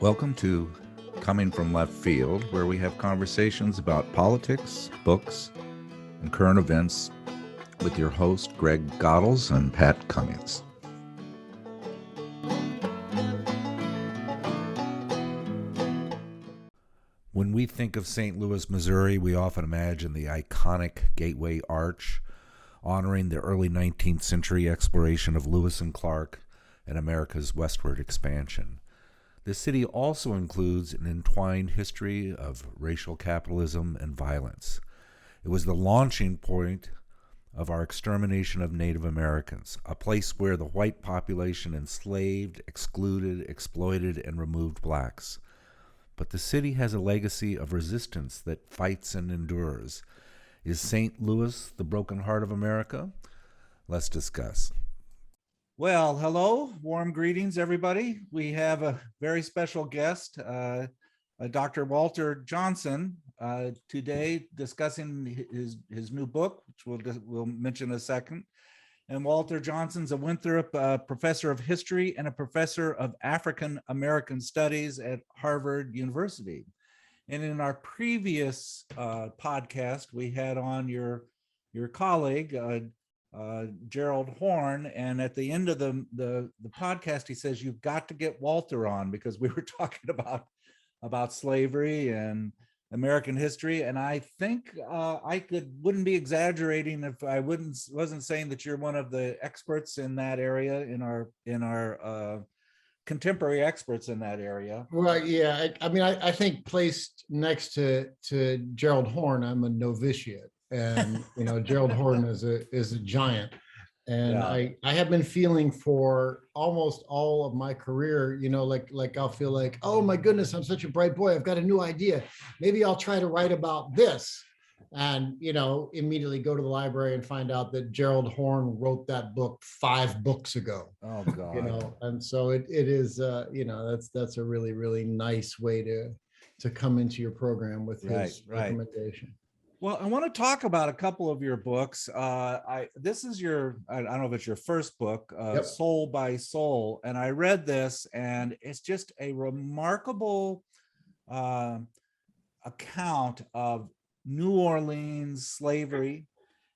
Welcome to Coming from Left Field, where we have conversations about politics, books, and current events with your host, Greg Godels and Pat Cummings. When we think of St. Louis, Missouri, we often imagine the iconic Gateway Arch, honoring the early 19th century exploration of Lewis and Clark and America's westward expansion. The city also includes an entwined history of racial capitalism and violence. It was the launching point of our extermination of Native Americans, a place where the white population enslaved, excluded, exploited, and removed blacks. But the city has a legacy of resistance that fights and endures. Is St. Louis the broken heart of America? Let's discuss. Well, hello, warm greetings, everybody. We have a very special guest, Dr. Walter Johnson, today discussing his new book, which we'll mention in a second. And Walter Johnson's a Winthrop professor of history and a professor of African American studies at Harvard University. And in our previous podcast, we had on your colleague, Gerald Horn, and at the end of the podcast, he says, you've got to get Walter on because we were talking about slavery and American history. And I think I wouldn't be exaggerating if I wasn't saying that you're one of the experts in that area, in our contemporary experts in that area. Well, yeah, I think placed next to Gerald Horn, I'm a novitiate, and Gerald Horn is a giant, and yeah. I have been feeling for almost all of my career, like I'll feel like, oh my goodness, I'm such a bright boy, I've got a new idea, maybe I'll try to write about this. And, immediately go to the library and find out that Gerald Horn wrote that book 5 books ago. Oh, God. And so it is, that's a really, really nice way to come into your program with his recommendation. Well, I want to talk about a couple of your books. This is I don't know if it's your first book, yep. Soul by Soul. And I read this, and it's just a remarkable account of New Orleans slavery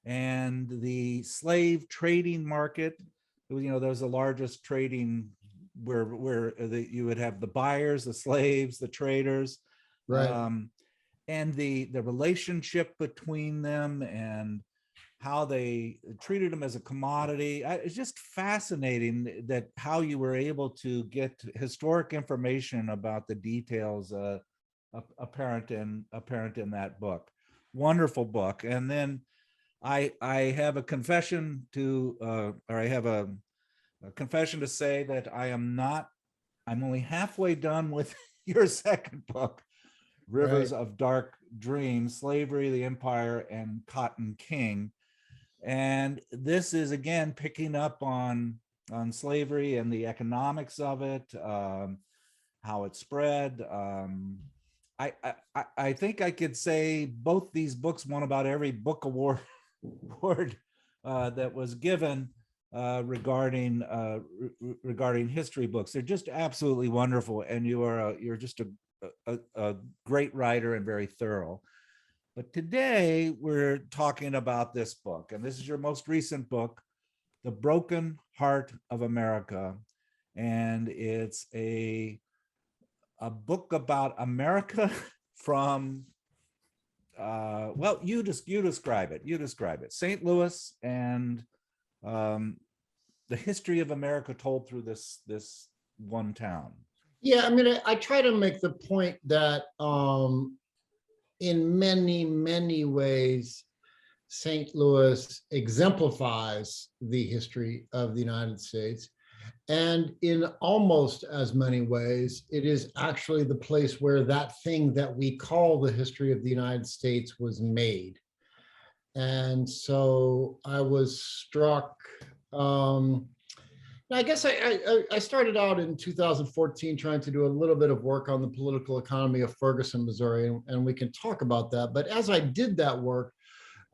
and the slave trading market. There's the largest trading where you would have the buyers, the slaves, the traders, right, and the relationship between them and how they treated them as a commodity. It's just fascinating that how you were able to get historic information about the details apparent in that book. Wonderful book. And then I have a confession to confession to say that I'm only halfway done with your second book, Rivers of Dark Dreams, Slavery, the Empire, and Cotton King. And this is again picking up on slavery and the economics of it, how it spread. I think I could say both these books won about every book award that was given regarding history books. They're just absolutely wonderful, and you're just a great writer and very thorough. But today we're talking about this book, and this is your most recent book, The Broken Heart of America, and it's a book about America from you describe it. St. Louis and the history of America told through this one town. Yeah, I try to make the point that in many, many ways, St. Louis exemplifies the history of the United States. And in almost as many ways, it is actually the place where that thing that we call the history of the United States was made. And so I was struck. I guess I started out in 2014 trying to do a little bit of work on the political economy of Ferguson, Missouri, and we can talk about that. But as I did that work,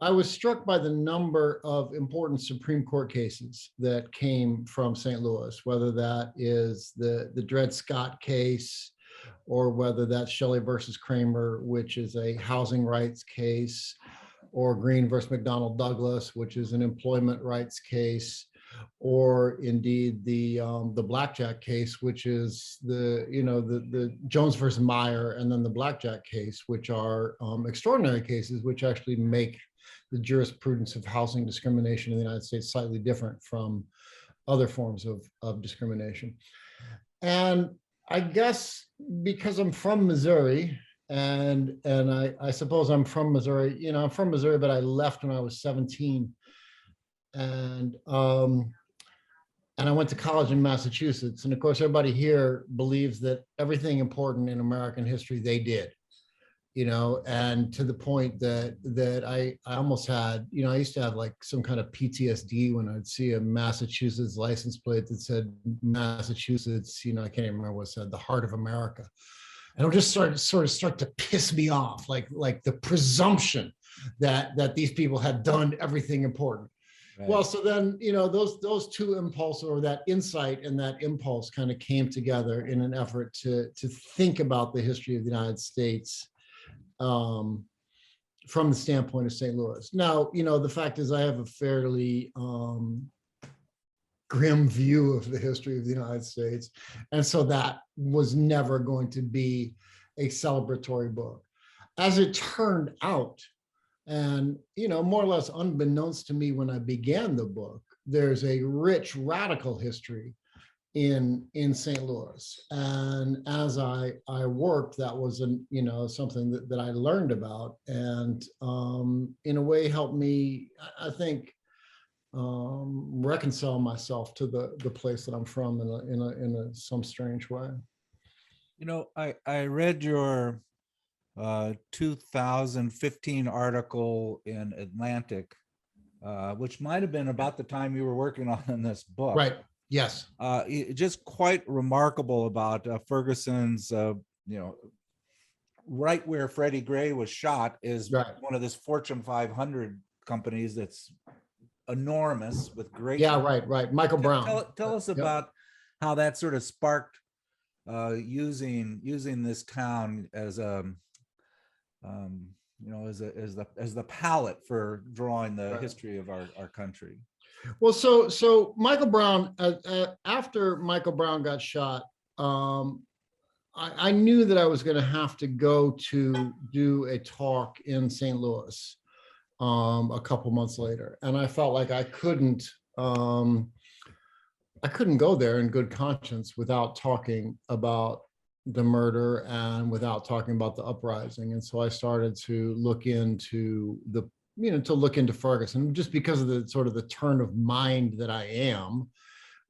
I was struck by the number of important Supreme Court cases that came from St. Louis, whether that is the Dred Scott case, or whether that's Shelley versus Kramer, which is a housing rights case, or Green versus McDonnell Douglas, which is an employment rights case, or indeed the blackjack case, which is the Jones versus Meyer, and then the blackjack case, which are extraordinary cases, which actually make the jurisprudence of housing discrimination in the United States slightly different from other forms of discrimination. And I guess because I'm from Missouri, and I suppose I'm from Missouri, I'm from Missouri, but I left when I was 17. And I went to college in Massachusetts. And of course, everybody here believes that everything important in American history they did, and to the point that I almost had, I used to have like some kind of PTSD when I'd see a Massachusetts license plate that said Massachusetts, I can't even remember what it said, the heart of America. And it'll just start to piss me off, like the presumption that these people had done everything important. Right. Well, so then, those two impulses, or that insight and that impulse, kind of came together in an effort to think about the history of the United States from the standpoint of St. Louis. Now, the fact is I have a fairly grim view of the history of the United States. And so that was never going to be a celebratory book. As it turned out, and, more or less unbeknownst to me when I began the book, there's a rich radical history in St. Louis. And as I worked, that was something that I learned about, and in a way helped me, I think, reconcile myself to the place that I'm from in some strange way. I read your 2015 article in Atlantic, which might have been about the time you were working on this book. Right. Yes. Just quite remarkable about Ferguson's, right where Freddie Gray was shot is right. One of this Fortune 500 companies that's enormous with great. Yeah, right. Michael Brown. Tell us about how that sort of sparked using this town as a as the palette for drawing the right. history of our country. Well, so Michael Brown, after Michael Brown got shot, I knew that I was going to have to go to do a talk in St. Louis a couple months later, and I felt like I couldn't go there in good conscience without talking about the murder and without talking about the uprising. And so I started to look into Ferguson, just because of the sort of the turn of mind that I am.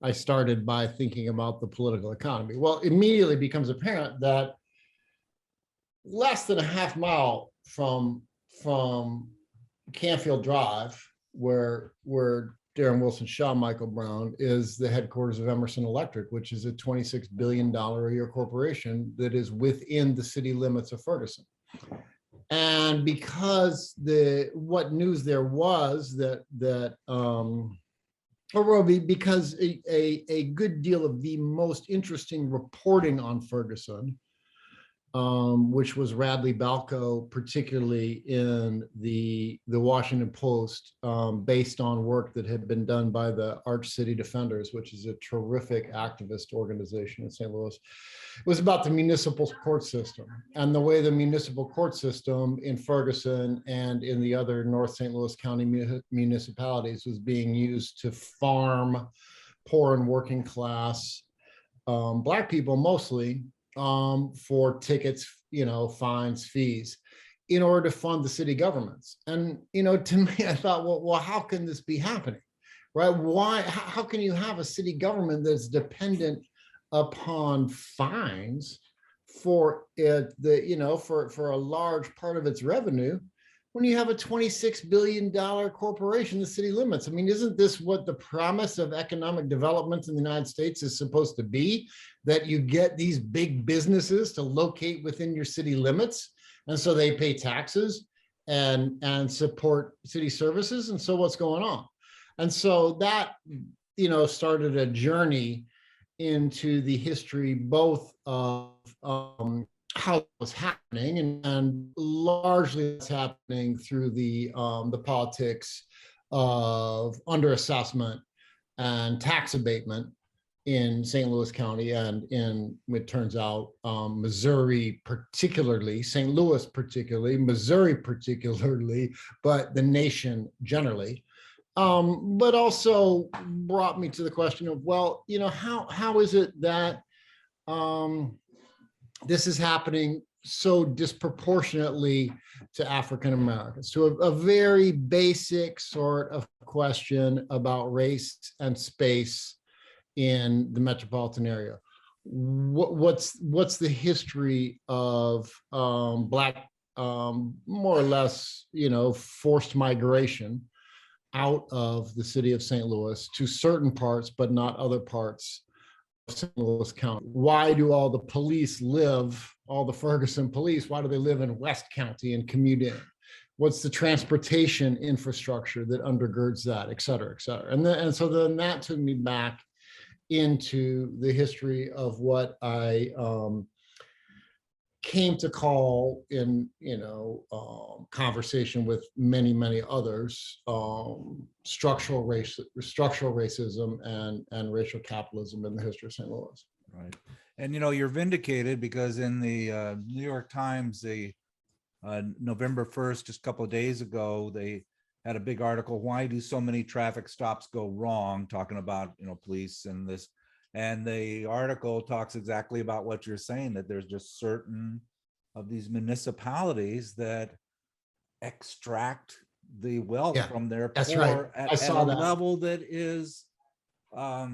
I started by thinking about the political economy. Well, immediately becomes apparent that less than a half mile from Canfield Drive, where Darren Wilson shot Michael Brown, is the headquarters of Emerson Electric, which is a $26 billion a year corporation that is within the city limits of Ferguson. And because what news there was because a good deal of the most interesting reporting on Ferguson, which was Radley Balco, particularly in the Washington Post, based on work that had been done by the Arch City Defenders, which is a terrific activist organization in St. Louis. It was about the municipal court system and the way the municipal court system in Ferguson and in the other North St. Louis County municipalities was being used to farm poor and working class Black people mostly, for tickets, fines, fees, in order to fund the city governments. And, to me, I thought, well, how can this be happening, right? How can you have a city government that's dependent upon fines for for a large part of its revenue, when you have a $26 billion corporation, the city limits? I mean, isn't this what the promise of economic development in the United States is supposed to be? That you get these big businesses to locate within your city limits, and so they pay taxes and support city services. And so what's going on? And so that, started a journey into the history both of how it was happening, and largely it's happening through the politics of underassessment and tax abatement in St. Louis County and in, it turns out, Missouri particularly, St. Louis particularly, Missouri particularly, but the nation generally. But also brought me to the question of, well, how is it that this is happening so disproportionately to African Americans, to a very basic sort of question about race and space in the metropolitan area. What's the history of Black, more or less, forced migration out of the city of St. Louis to certain parts, but not other parts of St. Louis County? Why do all the police live, all the Ferguson police, why do they live in West County and commute in? What's the transportation infrastructure that undergirds that, et cetera, et cetera? And so then that took me back into the history of what I came to call, in conversation with many others, structural racism and racial capitalism in the history of St. Louis. Right. And you're vindicated because in the New York Times, November 1st, just a couple of days ago, they had a big article, why do so many traffic stops go wrong, talking about police and this. And the article talks exactly about what you're saying, that there's just certain of these municipalities that extract the wealth from their poor at a level that is, I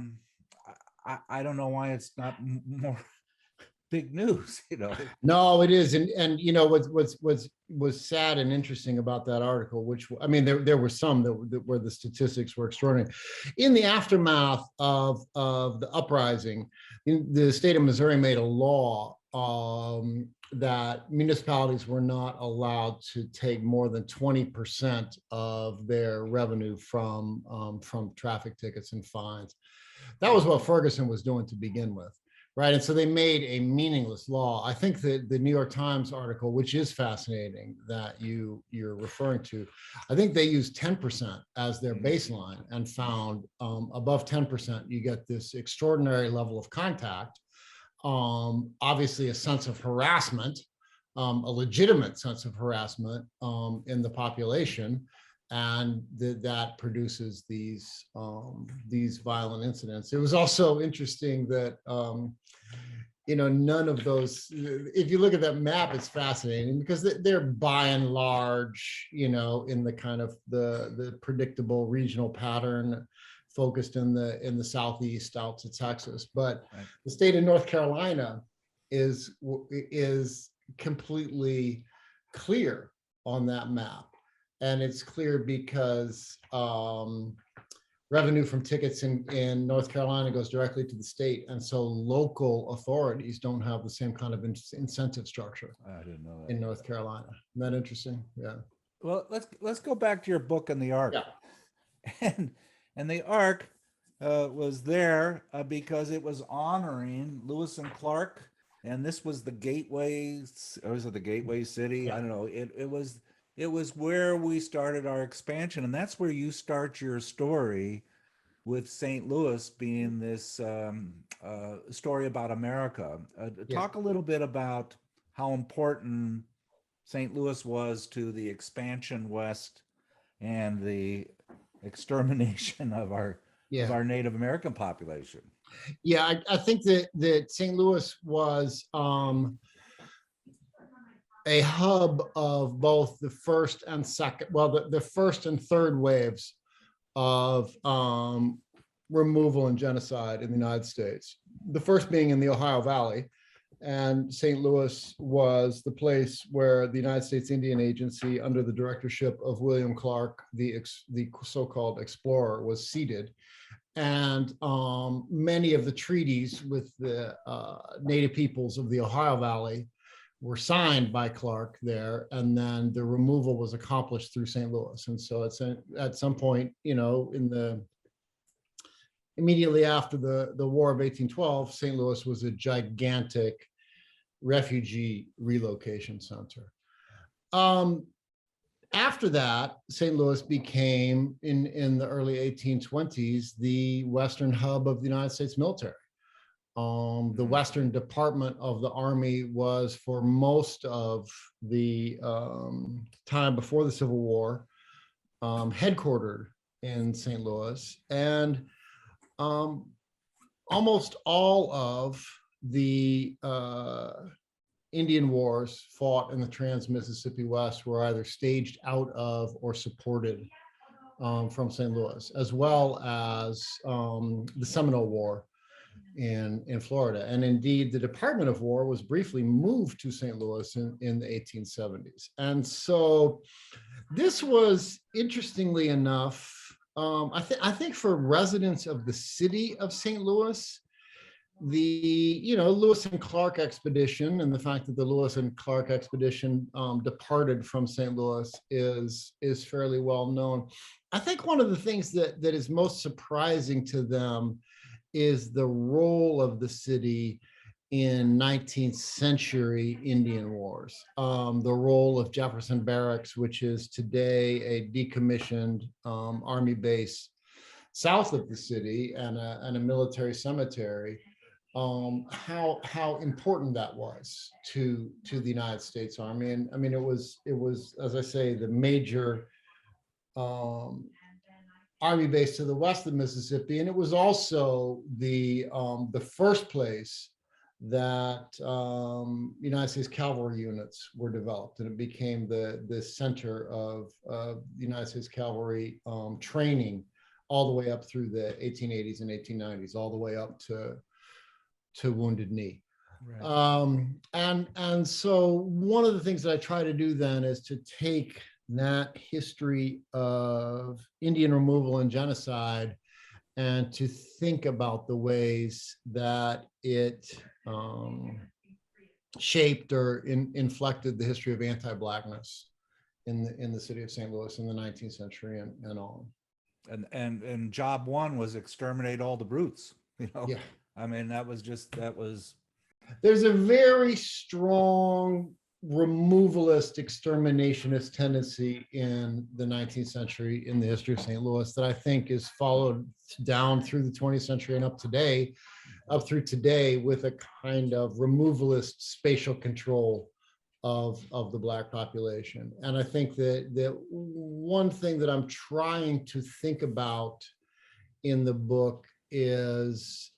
don't know why it's not more big news, No, it is. And was sad and interesting about that article, which, I mean, there were some that where the statistics were extraordinary. In the aftermath of the uprising, the state of Missouri made a law that municipalities were not allowed to take more than 20% of their revenue from traffic tickets and fines. That was what Ferguson was doing to begin with. Right. And so they made a meaningless law. I think that the New York Times article, which is fascinating that you're referring to, I think they used 10% as their baseline and found above 10%, you get this extraordinary level of contact, obviously a sense of harassment, a legitimate sense of harassment in the population. And that produces these violent incidents. It was also interesting that none of those, if you look at that map, it's fascinating because they're by and large, in the kind of the predictable regional pattern focused in the southeast out to Texas. But the state of North Carolina is completely clear on that map. And it's clear because revenue from tickets in North Carolina goes directly to the state. And so local authorities don't have the same kind of incentive structure. I didn't know that. In North Carolina. Isn't that interesting? Yeah. Well, let's go back to your book and the Ark. Yeah. And the Ark was there because it was honoring Lewis and Clark. And this was the gateway, or was it the gateway city? Yeah. I don't know. It was where we started our expansion, and that's where you start your story with St. Louis being this story about America. Talk a little bit about how important St. Louis was to the expansion west and the extermination of our Native American population. Yeah, I think that St. Louis was a hub of both the first and second, the first and third waves of removal and genocide in the United States. The first being in the Ohio Valley, and St. Louis was the place where the United States Indian Agency, under the directorship of William Clark, the so-called explorer, was seated. And many of the treaties with the native peoples of the Ohio Valley were signed by Clark there, and then the removal was accomplished through St. Louis. And so it's at some point, in the immediately after the War of 1812, St. Louis was a gigantic refugee relocation center. After that, St. Louis became, in the early 1820s, the Western hub of the United States military. The Western Department of the Army was, for most of the time before the Civil War, headquartered in St. Louis, and almost all of the Indian wars fought in the Trans-Mississippi West were either staged out of or supported from St. Louis, as well as the Seminole War in Florida. And indeed, the Department of War was briefly moved to St. Louis in the 1870s. And so this was, interestingly enough, I think for residents of the city of St. Louis, the Lewis and Clark expedition, and the fact that the Lewis and Clark expedition departed from St. Louis is fairly well known. I think one of the things that is most surprising to them is the role of the city in 19th century Indian wars. The role of Jefferson Barracks, which is today a decommissioned Army base south of the city and a military cemetery. How important that was to the United States Army. And I mean, it was, as I say, the major Army base to the west of Mississippi, and it was also the first place that United States cavalry units were developed, and it became the center of the United States cavalry training all the way up through the 1880s and 1890s, all the way up to Wounded Knee. Right. And so one of the things that I try to do then is to take that history of Indian removal and genocide and to think about the ways that it shaped or inflected the history of anti-Blackness in the city of St. Louis in the 19th century and on. And job one was exterminate all the brutes. Yeah. I mean, that was. There's a very strong removalist, exterminationist tendency in the 19th century in the history of St. Louis that I think is followed down through the 20th century and up through today with a kind of removalist spatial control of the Black population. And I think that one thing that I'm trying to think about in the book is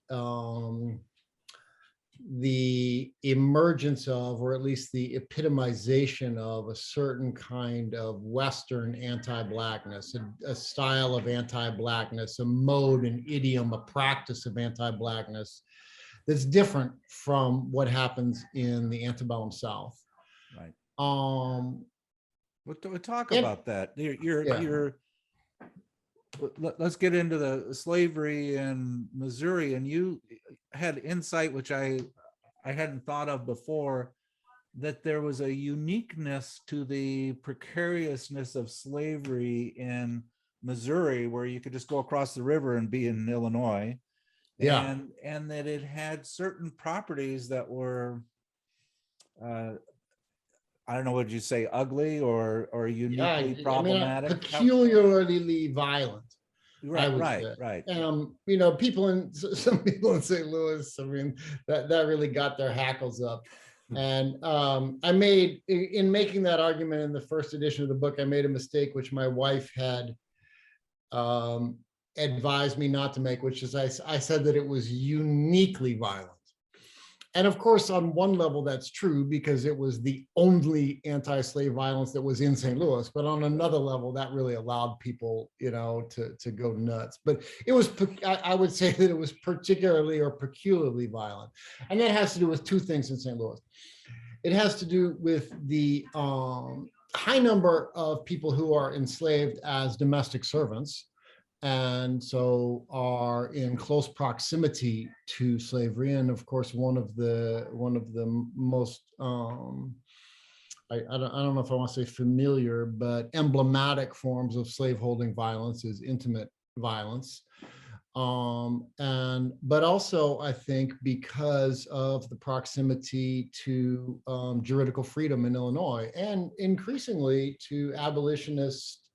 the emergence of, or at least the epitomization of, a certain kind of Western anti-Blackness, a style of anti-Blackness, a mode, an idiom, a practice of anti-Blackness that's different from what happens in the antebellum South. Right. We'll talk about that. Let's get into the slavery in Missouri, and you had insight, which I hadn't thought of before, that there was a uniqueness to the precariousness of slavery in Missouri, where you could just go across the river and be in Illinois. Yeah. And that it had certain properties that were, I don't know, would you say ugly or uniquely problematic? Peculiarly violent. Right. Some people in St. Louis, I mean, that really got their hackles up. And in making that argument in the first edition of the book, I made a mistake, which my wife had advised me not to make, which is I said that it was uniquely violent. And of course, on one level, that's true because it was the only anti-slave violence that was in St. Louis. But on another level, that really allowed people, to go nuts. But it was, I would say that it was particularly or peculiarly violent. And that has to do with two things in St. Louis. It has to do with the high number of people who are enslaved as domestic servants, and so are in close proximity to slavery. And of course, one of the most I don't know if I want to say familiar, but emblematic forms of slaveholding violence is intimate violence. But also I think because of the proximity to juridical freedom in Illinois, and increasingly to abolitionist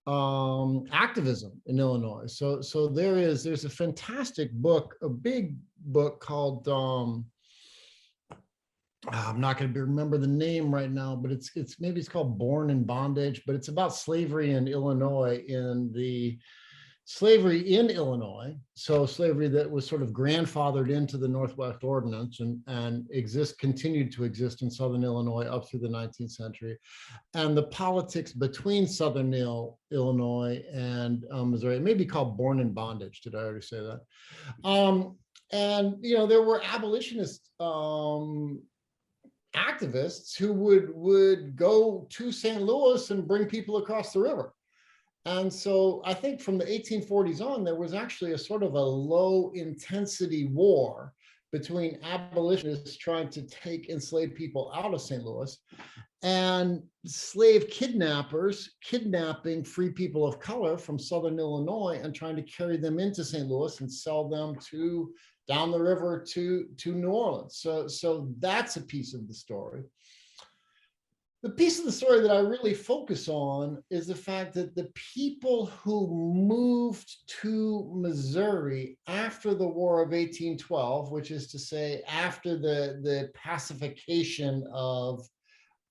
activism in Illinois. So there's a fantastic book, a big book called I'm not going to remember the name right now, but it's maybe it's called Born in Bondage, but it's about slavery in Illinois, in the slavery in Illinois. So slavery that was sort of grandfathered into the Northwest Ordinance and continued to exist in Southern Illinois up through the 19th century, and the politics between Southern Illinois and Missouri. It may be called Born in Bondage. Did I already say that? And there were abolitionist activists who would go to St. Louis and bring people across the river. And so I think from the 1840s on, there was actually a sort of a low intensity war between abolitionists trying to take enslaved people out of St. Louis and slave kidnappers kidnapping free people of color from Southern Illinois and trying to carry them into St. Louis and sell them to down the river to New Orleans. So that's a piece of the story. The piece of the story that I really focus on is the fact that the people who moved to Missouri after the War of 1812, which is to say after the pacification of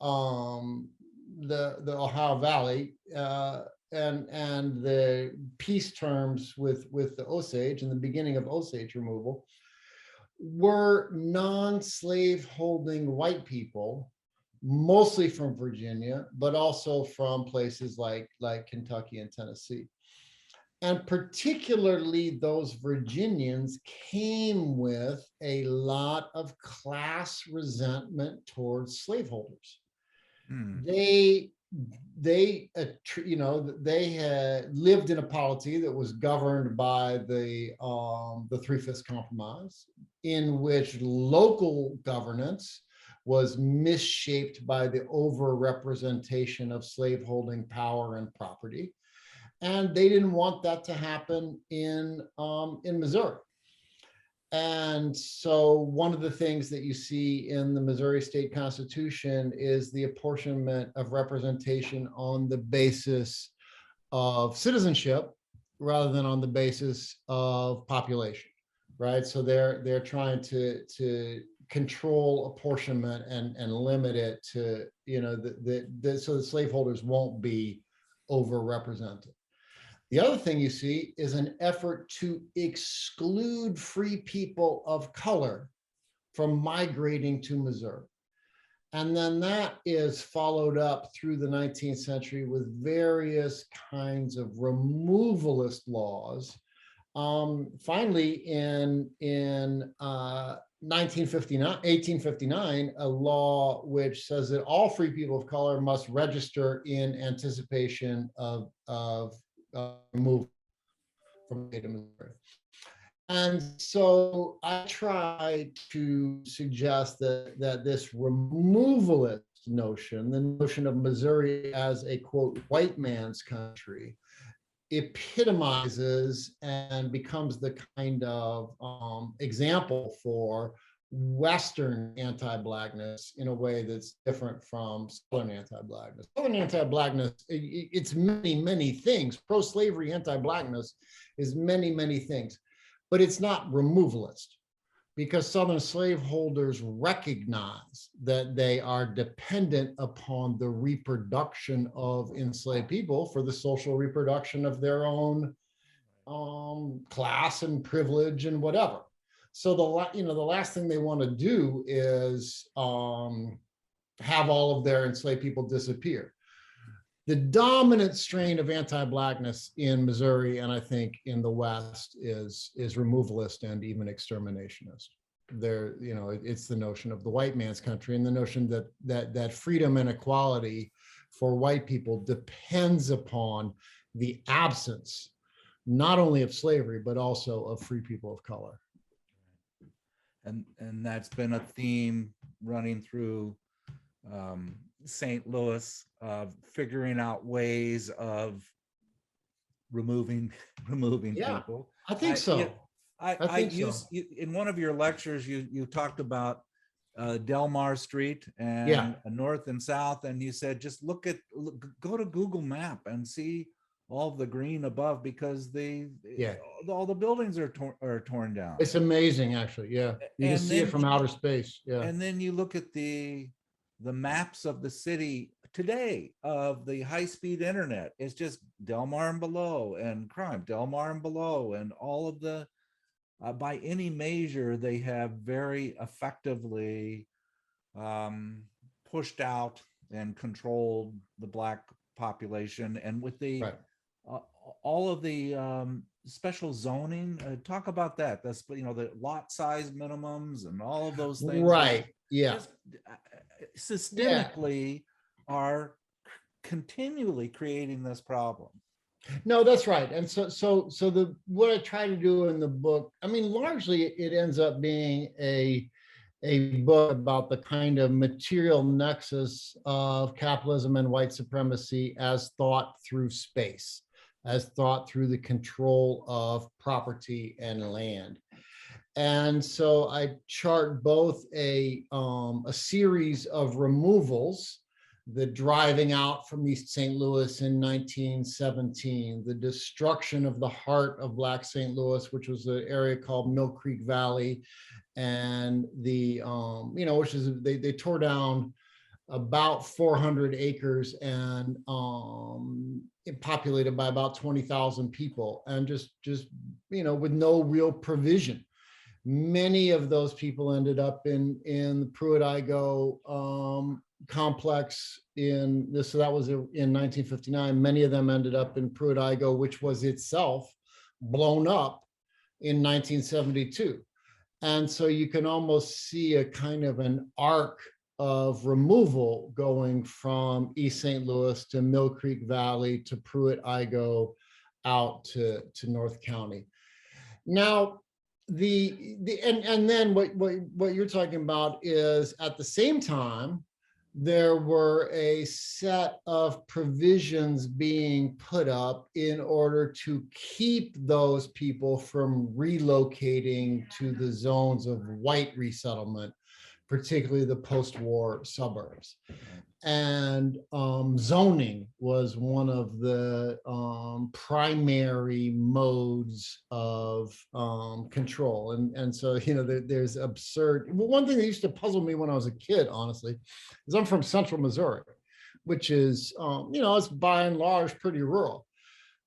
the Ohio Valley and the peace terms with the Osage and the beginning of Osage removal, were non-slave holding white people, mostly from Virginia, but also from places like Kentucky and Tennessee. And particularly those Virginians came with a lot of class resentment towards slaveholders. They had lived in a polity that was governed by the 3/5 Compromise, in which local governance was misshaped by the overrepresentation of slaveholding power and property, and they didn't want that to happen in Missouri. And so one of the things that you see in the Missouri State Constitution is the apportionment of representation on the basis of citizenship rather than on the basis of population, right? So they're trying to control apportionment and limit it to, so the slaveholders won't be overrepresented. The other thing you see is an effort to exclude free people of color from migrating to Missouri. And then that is followed up through the 19th century with various kinds of removalist laws. Finally, in 1859, a law which says that all free people of color must register in anticipation of removal from the state of Missouri. And so I try to suggest that this removalist notion, the notion of Missouri as a, quote, white man's country, epitomizes and becomes the kind of example for Western anti-Blackness in a way that's different from Southern anti-Blackness. Southern anti-Blackness, it's many, many things. Pro-slavery anti-Blackness is many, many things, but it's not removalist, because Southern slaveholders recognize that they are dependent upon the reproduction of enslaved people for the social reproduction of their own class and privilege and whatever. So the last thing they want to do is have all of their enslaved people disappear. The dominant strain of anti-Blackness in Missouri, and I think in the West, is removalist and even exterminationist. It's the notion of the white man's country, and the notion that freedom and equality for white people depends upon the absence, not only of slavery, but also of free people of color. And that's been a theme running through St. Louis, of figuring out ways of removing Yeah, people. I think You know, so. I I think so. used in one of your lectures, you talked about Delmar Street Yeah, and north and south, and you said just go to Google Map and see all the green above, because yeah. all the buildings are torn down. It's amazing, actually. Yeah, you can And see it then from outer space. Yeah, you look at the maps of the city today of the high-speed internet. It's just Delmar and below, and crime, Delmar and below, and all of the by any measure, they have very effectively um, pushed out and controlled the Black population. And with the right. uh, all of the special zoning, talk about that. That's, the lot size minimums and all of those things that Right. Yeah. just Yeah. systemically are continually creating this problem. No, that's right. And so the what I try to do in the book, I mean, largely it ends up being a book about the kind of material nexus of capitalism and white supremacy as thought through space, as thought through the control of property and land. And so I chart both a series of removals, the driving out from East St. Louis in 1917, the destruction of the heart of Black St. Louis, which was an area called Mill Creek Valley, and which is they tore down about 400 acres and populated by about 20,000 people, and just with no real provision. Many of those people ended up in the Pruitt-Igoe complex in this. So that was in 1959. Many of them ended up in Pruitt-Igoe, which was itself blown up in 1972. And so you can almost see a kind of an arc of removal going from East St. Louis to Mill Creek Valley to Pruitt-Igoe out to North County. Now, and then what you're talking about is, at the same time, there were a set of provisions being put up in order to keep those people from relocating to the zones of white resettlement, particularly the post-war suburbs. And zoning was one of the primary modes of control. And so, there's absurd. Well, one thing that used to puzzle me when I was a kid, honestly, is I'm from Central Missouri, which is, it's by and large pretty rural.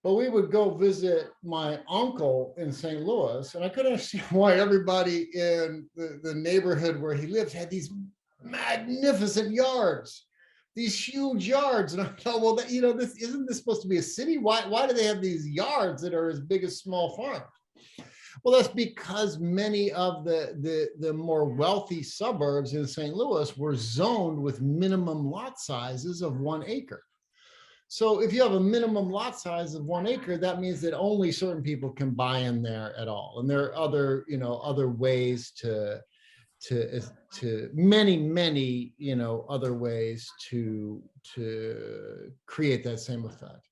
But we would go visit my uncle in St. Louis, and I couldn't understand why everybody in the neighborhood where he lived had these magnificent yards, these huge yards. And I thought, well, this isn't this supposed to be a city? Why do they have these yards that are as big as small farms? Well, that's because many of the more wealthy suburbs in St. Louis were zoned with minimum lot sizes of 1 acre. So if you have a minimum lot size of 1 acre, that means that only certain people can buy in there at all. And there are other ways to many other ways to create that same effect.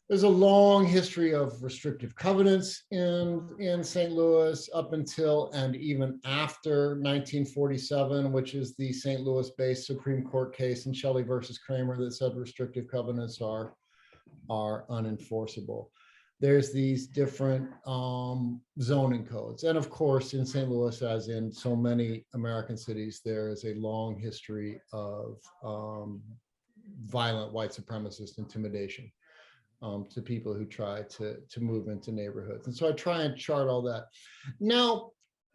There's a long history of restrictive covenants in St. Louis up until and even after 1947, which is the St. Louis-based Supreme Court case in Shelley versus Kramer that said restrictive covenants are unenforceable. There's these different zoning codes. And of course, in St. Louis, as in so many American cities, there is a long history of violent white supremacist intimidation to people who try to move into neighborhoods. And so I try and chart all that. Now,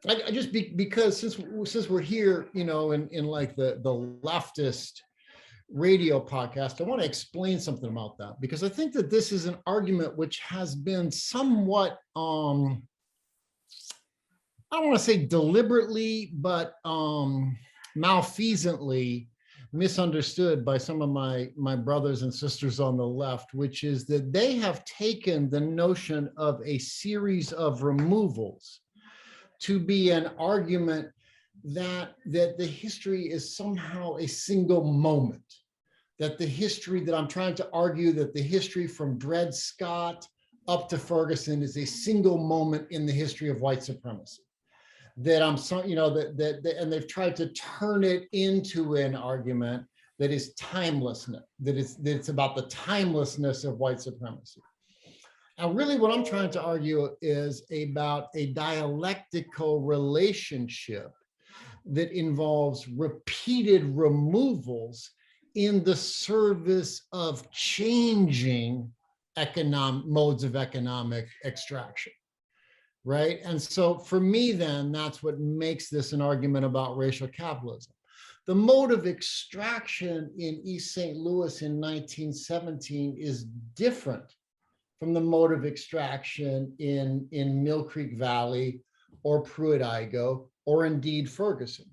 I just because since we're here, in like the leftist radio podcast, I want to explain something about that, because I think that this is an argument which has been somewhat, I don't want to say deliberately, but malfeasantly misunderstood by some of my brothers and sisters on the left, which is that they have taken the notion of a series of removals to be an argument that the history is somehow a single moment, that the history that I'm trying to argue, that the history from Dred Scott up to Ferguson is a single moment in the history of white supremacy. That I'm so, you know, and they've tried to turn it into an argument that is timelessness, that it's about the timelessness of white supremacy. And really what I'm trying to argue is about a dialectical relationship that involves repeated removals in the service of changing modes of economic extraction. Right. And so for me, then that's what makes this an argument about racial capitalism. The mode of extraction in East St. Louis in 1917 is different from the mode of extraction in Mill Creek Valley or Pruitt-Igoe or indeed Ferguson.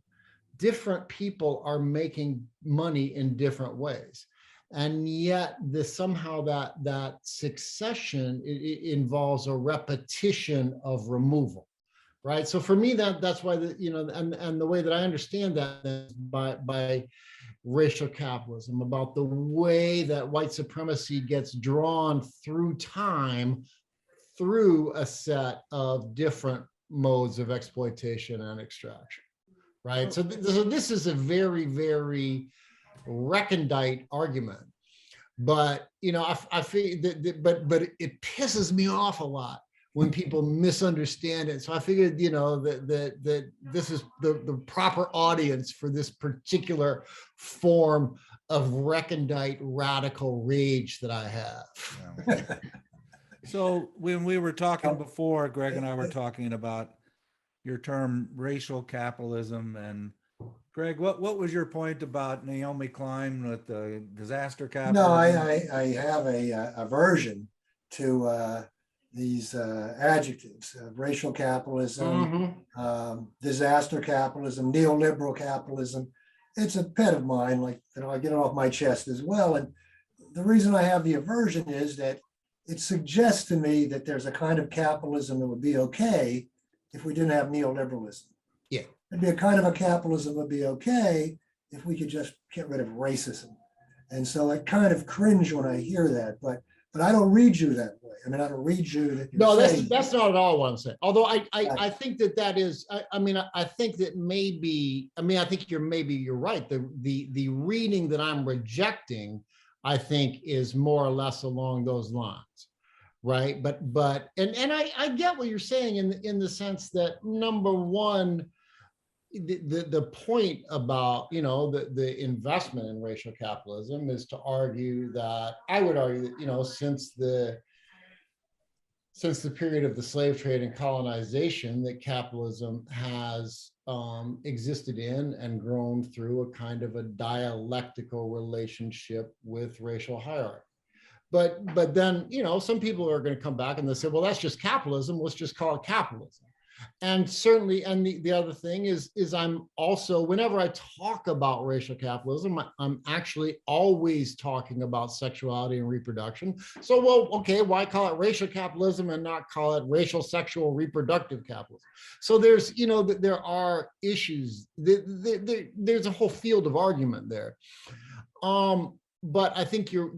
Different people are making money in different ways. And yet somehow that succession it involves a repetition of removal, right? So for me, that's why and the way that I understand that is by racial capitalism, about the way that white supremacy gets drawn through time through a set of different modes of exploitation and extraction, right? So this is a very, very recondite argument, but I feel but it pisses me off a lot when people misunderstand it. So I figured that this is the proper audience for this particular form of recondite radical rage that I have. So when we were talking before, Greg and I were talking about your term racial capitalism, and Greg, what was your point about Naomi Klein with the disaster capitalism? No, I have a aversion to these adjectives: racial capitalism, disaster capitalism, neoliberal capitalism. It's a pet of mine. Like, I get it off my chest as well. And the reason I have the aversion is that it suggests to me that there's a kind of capitalism that would be okay if we didn't have neoliberalism. Yeah. It'd be a kind of a capitalism that would be okay if we could just get rid of racism. And so I kind of cringe when I hear that, but I don't read you that way. I mean, I don't read you that you're saying. That's not at all what I'm saying. Although I think that is, I think that maybe, I think you're right. The reading that I'm rejecting, I think, is more or less along those lines. Right. But I get what you're saying in the sense that, number one, the point about the investment in racial capitalism is to argue that, I would argue that since the period of the slave trade and colonization, that capitalism has existed in and grown through a kind of a dialectical relationship with racial hierarchy. But then some people are going to come back and they say, well, that's just capitalism. Let's just call it capitalism. And certainly, and the other thing is I'm also, whenever I talk about racial capitalism, I'm actually always talking about sexuality and reproduction. So, well, okay, why call it racial capitalism and not call it racial, sexual, reproductive capitalism? So there's, there are issues, there's a whole field of argument there. But I think you're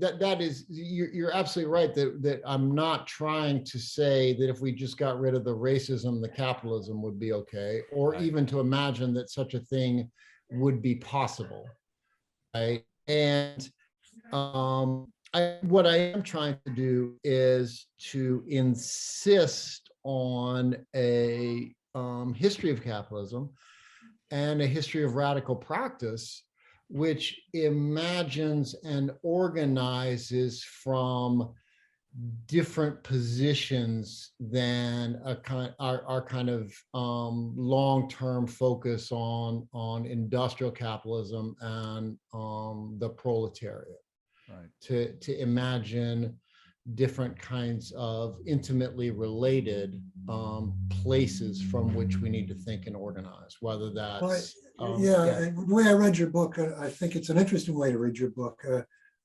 absolutely right that I'm not trying to say that if we just got rid of the racism, the capitalism would be okay, or even to imagine that such a thing would be possible, right? And what I am trying to do is to insist on a history of capitalism and a history of radical practice, which imagines and organizes from different positions than our kind of long-term focus on industrial capitalism and the proletariat. Right. To imagine different kinds of intimately related places from which we need to think and organize, whether that's the way I read your book, I think it's an interesting way to read your book.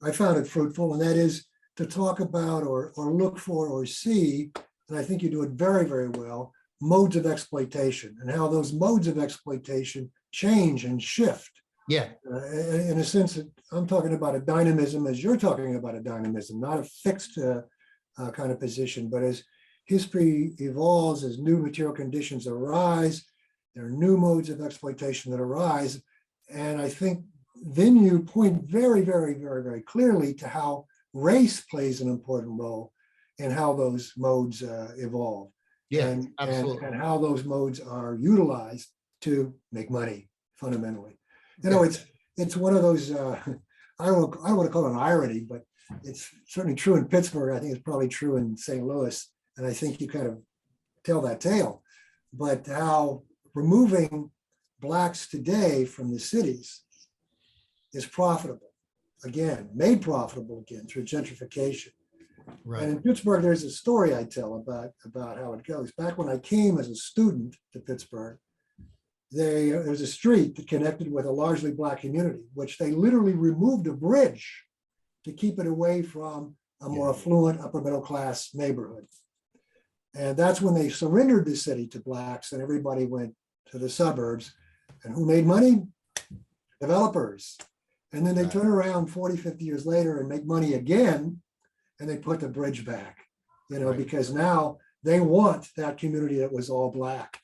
I found it fruitful, and that is to talk about or look for or see, and I think you do it very, very well, modes of exploitation and how those modes of exploitation change and shift. Yeah. In a sense, I'm talking about a dynamism as you're talking about a dynamism, not a fixed kind of position. But as history evolves, as new material conditions arise, there are new modes of exploitation that arise. And I think then you point very, very, very, very clearly to how race plays an important role in how those modes evolve. Yeah, and, absolutely. and how those modes are utilized to make money fundamentally. You know, it's one of those, I don't want to call it an irony, but it's certainly true in Pittsburgh. I think it's probably true in St. Louis. And I think you kind of tell that tale. But how removing Blacks today from the cities is profitable, again, made profitable again through gentrification. Right. And in Pittsburgh, there's a story I tell about how it goes. Back when I came as a student to Pittsburgh, there's a street that connected with a largely Black community, which they literally removed a bridge to keep it away from a more affluent upper middle class neighborhood. And that's when they surrendered the city to Blacks and everybody went to the suburbs. And who made money? Developers. And then they turn around 40, 50 years later and make money again, and they put the bridge back, you know, because now they want that community that was all Black.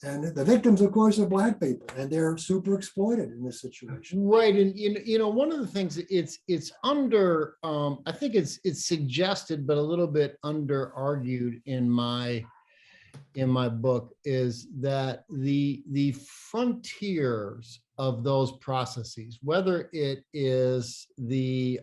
And the victims, of course, are Black people, and they're super exploited in this situation. Right, and you know, one of the things it's under, I think it's suggested, but a little bit under argued in my book, is that the frontiers of those processes, whether it is the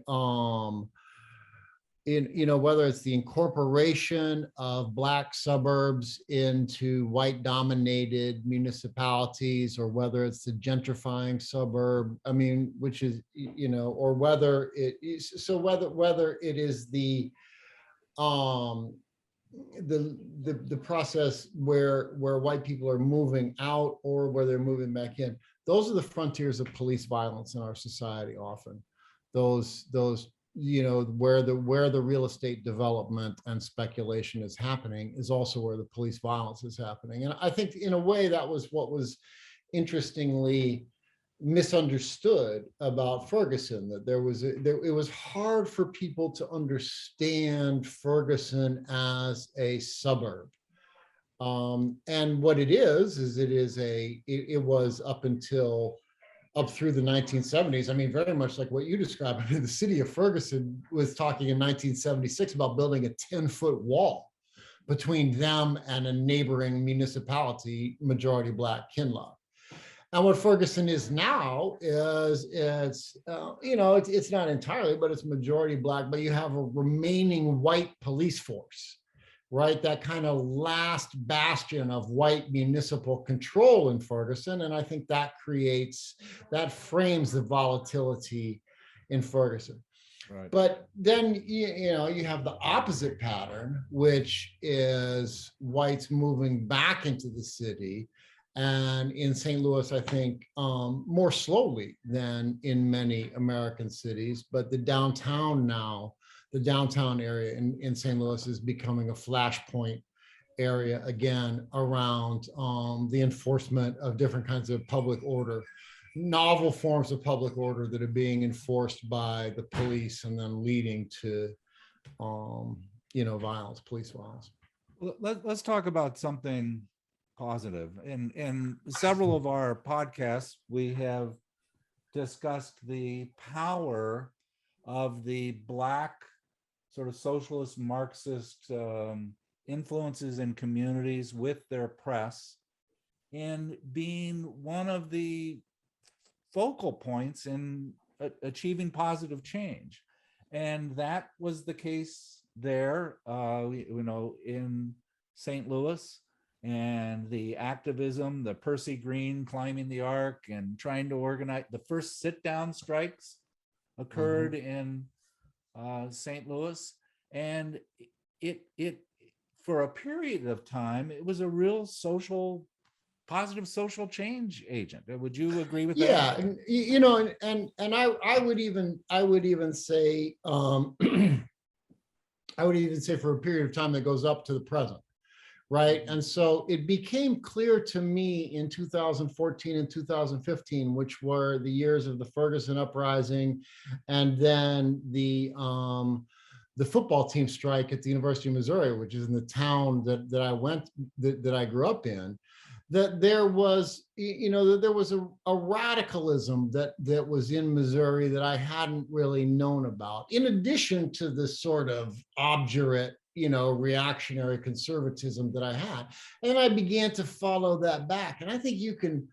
whether it's the incorporation of Black suburbs into white dominated municipalities, or whether it's the gentrifying suburb, I mean, which is, you know, or whether it is, so whether it is the process where white people are moving out or where they're moving back in, those are the frontiers of police violence in our society often. Those you know, where the real estate development and speculation is happening is also where the police violence is happening. And I think in a way that was what was interestingly misunderstood about Ferguson, that it was hard for people to understand Ferguson as a suburb. And what it was up through the 1970s. I mean, very much like what you described. I mean, the city of Ferguson was talking in 1976 about building a 10-foot wall between them and a neighboring municipality, majority Black, Kinloch. And what Ferguson is now is it's not entirely, but it's majority Black, but you have a remaining white police force, right? That kind of last bastion of white municipal control in Ferguson. And I think that frames the volatility in Ferguson. Right. But then, you have the opposite pattern, which is whites moving back into the city. And in St. Louis, I think more slowly than in many American cities, but the downtown area in St. Louis is becoming a flashpoint area again around the enforcement of different kinds of public order, novel forms of public order that are being enforced by the police and then leading to, violence, police violence. Let's talk about something positive. In several of our podcasts, we have discussed the power of the Black sort of socialist Marxist influences in communities with their press in being one of the focal points in achieving positive change. And that was the case there, in St. Louis, and the activism, the Percy Green climbing the Arc and trying to organize the first sit-down strikes occurred in St. Louis, and it for a period of time it was a real positive social change agent. Would you agree with that? Yeah, and I would even say for a period of time that goes up to the present, right? And so it became clear to me in 2014 and 2015, which were the years of the Ferguson uprising, and then the the football team strike at the University of Missouri, which is in the town that I grew up in, that there was, that there was a radicalism that was in Missouri that I hadn't really known about, in addition to the sort of obdurate, reactionary conservatism that I had. And I began to follow that back. And I think you can,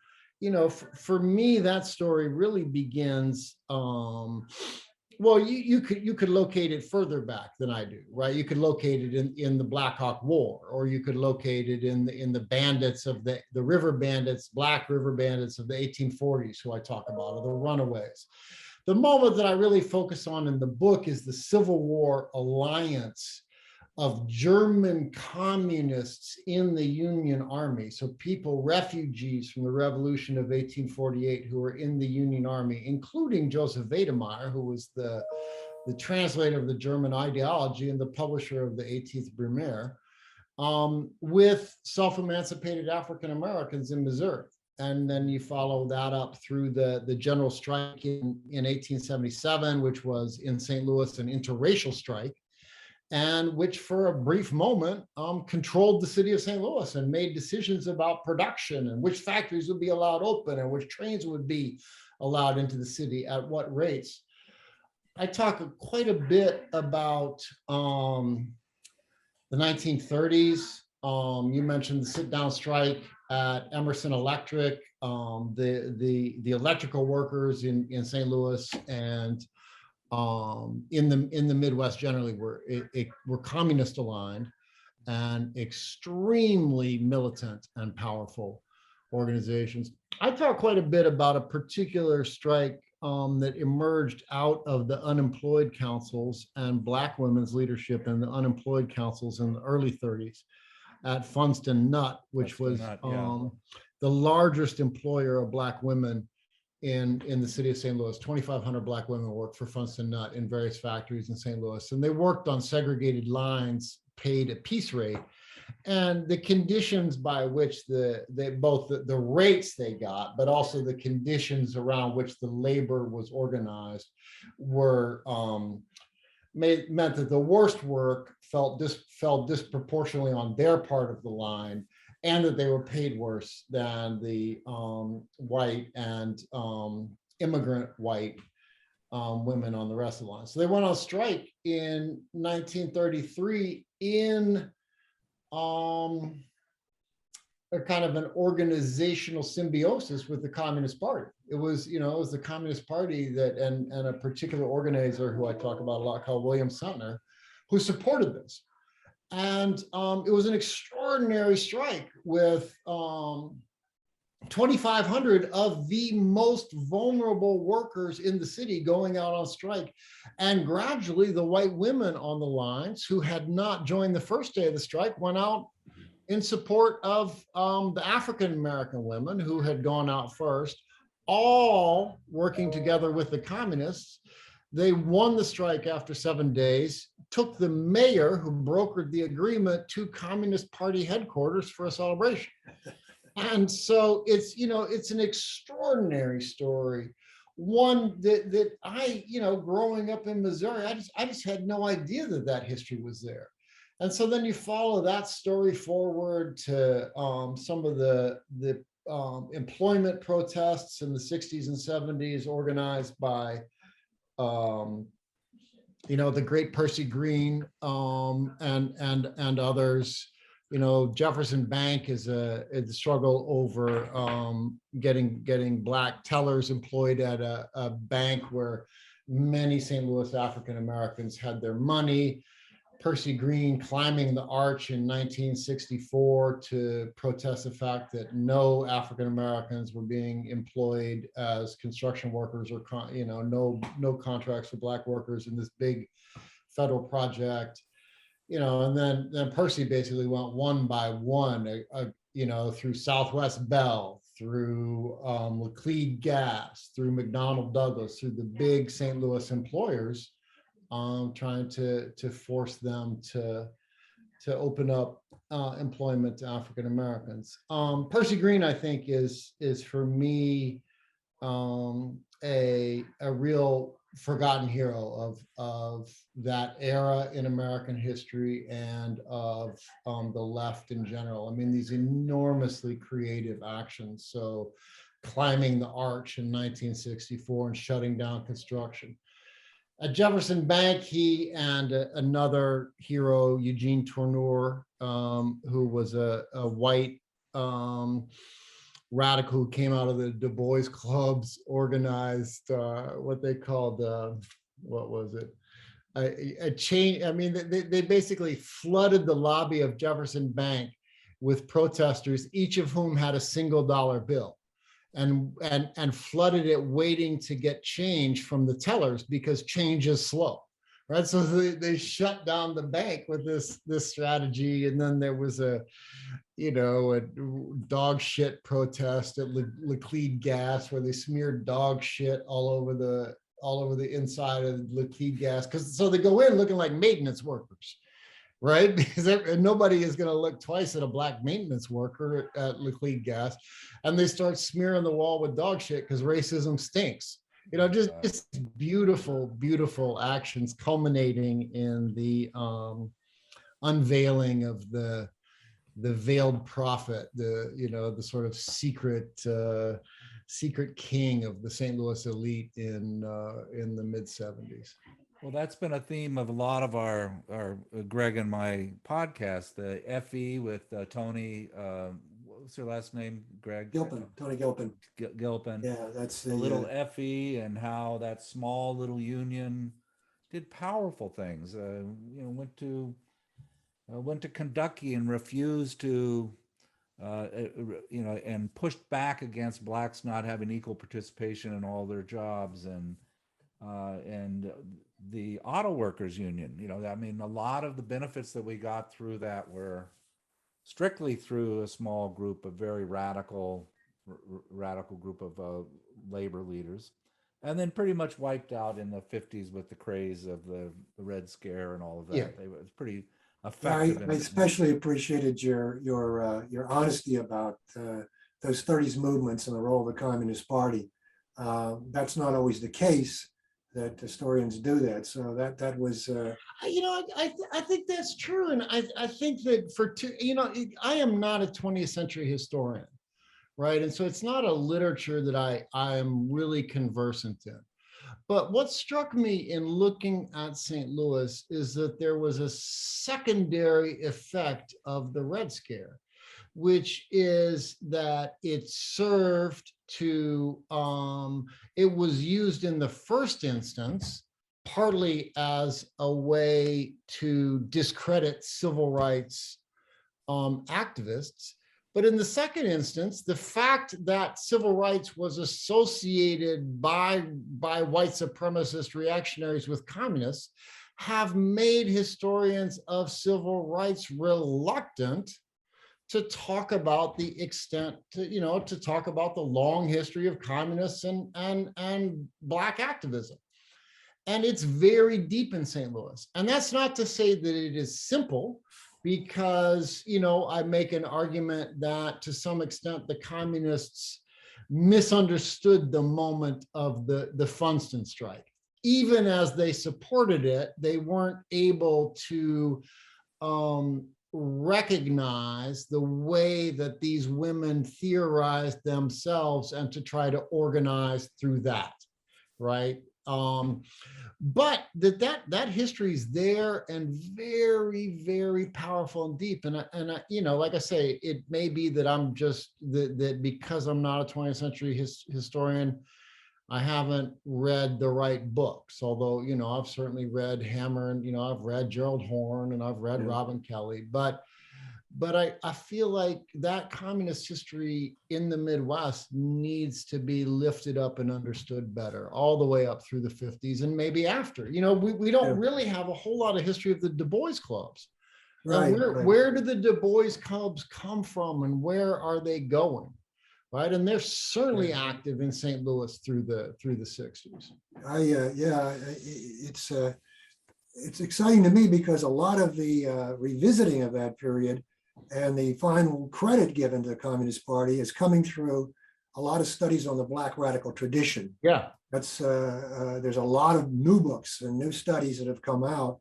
for me, that story really begins, well, you could locate it further back than I do, right? You could locate it in the Black Hawk War, or you could locate it in the bandits of the river bandits, black river bandits of the 1840s, who I talk about, or the runaways. The moment that I really focus on in the book is the Civil War alliance of German communists in the Union Army. So people, refugees from the Revolution of 1848 who were in the Union Army, including Joseph Wedemeyer, who was the translator of the German ideology and the publisher of the 18th Brumaire, with self-emancipated African Americans in Missouri. And then you follow that up through the general strike in 1877, which was in St. Louis an interracial strike, and which for a brief moment controlled the city of St. Louis and made decisions about production and which factories would be allowed open and which trains would be allowed into the city at what rates. I talk quite a bit about the 1930s. You mentioned the sit-down strike at Emerson Electric, the electrical workers in St. Louis and in the Midwest generally were communist aligned and extremely militant and powerful organizations. I talk quite a bit about a particular strike that emerged out of the unemployed councils and Black women's leadership in the unemployed councils in the early 30s at Funston Nutt, which was the largest employer of Black women in the city of St. Louis. 2,500 Black women worked for Funston Nutt in various factories in St. Louis, and they worked on segregated lines, paid a piece rate, and the conditions by which both the rates they got, but also the conditions around which the labor was organized were meant that the worst work fell disproportionately on their part of the line, and that they were paid worse than the white and immigrant white women on the rest of the line. So they went on strike in 1933 in a kind of an organizational symbiosis with the Communist Party. It was the Communist Party that, and a particular organizer who I talk about a lot called William Sutner, who supported this. And it was an extraordinary strike with 2,500 of the most vulnerable workers in the city going out on strike. And gradually the white women on the lines who had not joined the first day of the strike went out in support of the African-American women who had gone out first, all working together with the communists. They won the strike after 7 days, took the mayor who brokered the agreement to Communist Party headquarters for a celebration. And so it's an extraordinary story. One that I, growing up in Missouri, I just had no idea that history was there. And so then you follow that story forward to some of the employment protests in the 60s and 70s organized by the great Percy Green and others. Jefferson Bank is a struggle over getting Black tellers employed at a bank where many St. Louis African Americans had their money. Percy Green climbing the arch in 1964 to protest the fact that no African Americans were being employed as construction workers, or no contracts for Black workers in this big federal project. And then Percy basically went one by one, through Southwest Bell, through Laclede Gas, through McDonnell Douglas, through the big St. Louis employers, trying to force them to open up employment to African Americans. Percy Green, I think, is for me a real forgotten hero of that era in American history and of the left in general. I mean, these enormously creative actions. So climbing the arch in 1964 and shutting down construction. At Jefferson Bank, he and another hero, Eugene Tourneur, who was a white radical who came out of the Du Bois clubs, organized what they called, what was it? A change. I mean, they basically flooded the lobby of Jefferson Bank with protesters, each of whom had a $1 bill. And flooded it waiting to get change from the tellers because change is slow, right? So they shut down the bank with this strategy. And then there was a dog shit protest at Laclede Gas where they smeared dog shit all over the inside of Laclede Gas. So they go in looking like maintenance workers, right? Because nobody is going to look twice at a black maintenance worker at Laclede Gas. And they start smearing the wall with dog shit because racism stinks. Just beautiful, beautiful actions culminating in the unveiling of the veiled prophet, the sort of secret king of the St. Louis elite in the mid 70s. Well, that's been a theme of a lot of our Greg and my podcast, the FE with Tony. What's her last name? Greg Gilpin, Tony Gilpin. Gilpin. Yeah, that's the little FE and how that small little union did powerful things. Went to Kentucky and refused to. And pushed back against blacks not having equal participation in all their jobs, and the auto workers union. I mean, a lot of the benefits that we got through that were strictly through a small group of very radical group of labor leaders, and then pretty much wiped out in the 50s with the craze of the Red Scare and all of that. Yeah. It was pretty effective. I especially appreciated your honesty about those 30s movements and the role of the Communist Party. That's not always the case that historians do that. So that was. I think that's true, and I think that I am not a 20th century historian, right? And so it's not a literature that I am really conversant in. But what struck me in looking at St. Louis is that there was a secondary effect of the Red Scare, which is that it served to, it was used in the first instance, partly as a way to discredit civil rights activists. But in the second instance, the fact that civil rights was associated by white supremacist reactionaries with communists have made historians of civil rights reluctant to talk about the extent, to talk about the long history of communists and black activism. And it's very deep in St. Louis. And that's not to say that it is simple, because, I make an argument that to some extent the communists misunderstood the moment of the Funston strike. Even as they supported it, they weren't able to recognize the way that these women theorized themselves and to try to organize through that, right? But that history is there and very, very powerful and deep. And like I say, it may be that I'm just that because I'm not a 20th century historian, I haven't read the right books. Although, I've certainly read Hammer, and I've read Gerald Horne, and I've read Robin Kelly. But I feel like that communist history in the Midwest needs to be lifted up and understood better, all the way up through the 50s and maybe after. We don't really have a whole lot of history of the Du Bois clubs. Right. Where do the Du Bois clubs come from, and where are they going? Right. And they're certainly active in St. Louis through the 60s. It's exciting to me because a lot of the revisiting of that period and the final credit given to the Communist Party is coming through a lot of studies on the Black radical tradition. Yeah. That's there's a lot of new books and new studies that have come out,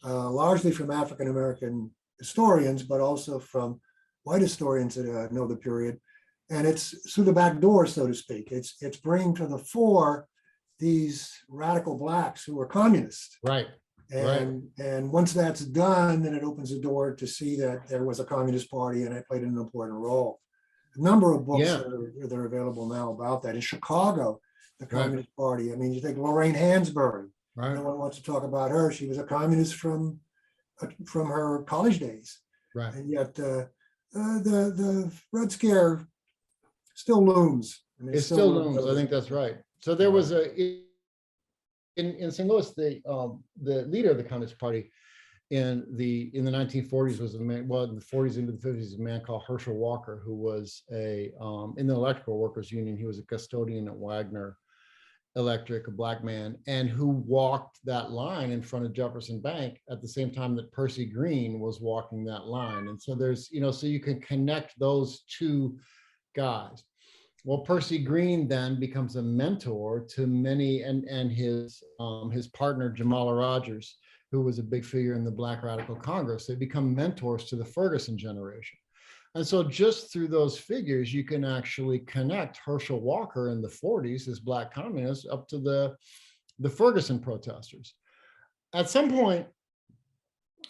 largely from African American historians, but also from white historians that know the period. And it's through the back door, so to speak. It's bringing to the fore these radical Blacks who are communists. Right. And once that's done, then it opens the door to see that there was a Communist Party and it played an important role. A number of books that are available now about that. In Chicago, the Communist Party. I mean, you think Lorraine Hansberry. No one wants to talk about her. She was a communist from her college days. Right. And yet the Red Scare still looms. I mean, It still looms. I think that's right. So there was in St. Louis, the leader of the Communist Party in the 1940s was a man, well, in the 40s into the 50s, a man called Herschel Walker, who was in the Electrical Workers Union. He was a custodian at Wagner Electric, a Black man, and who walked that line in front of Jefferson Bank at the same time that Percy Green was walking that line. And so there's, so you can connect those two guys. Well, Percy Green then becomes a mentor to many, and his partner, Jamala Rogers, who was a big figure in the Black Radical Congress. They become mentors to the Ferguson generation. And so just through those figures, you can actually connect Herschel Walker in the 40s as Black communists up to the Ferguson protesters. At some point,